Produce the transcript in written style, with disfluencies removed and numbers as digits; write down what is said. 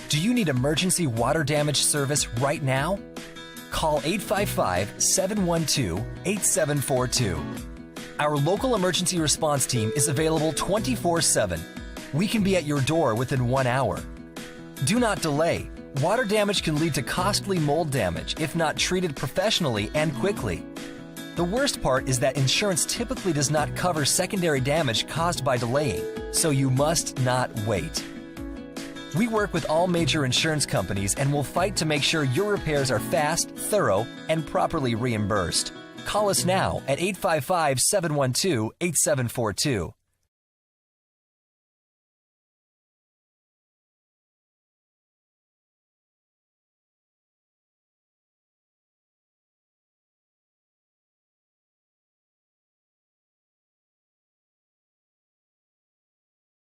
Do you need emergency water damage service right now? Call 855-712-8742. Our local emergency response team is available 24/7. We can be at your door within 1 hour. Do not delay. Water damage can lead to costly mold damage if not treated professionally and quickly. The worst part is that insurance typically does not cover secondary damage caused by delaying, so you must not wait. We work with all major insurance companies and will fight to make sure your repairs are fast, thorough, and properly reimbursed. Call us now at 855-712-8742.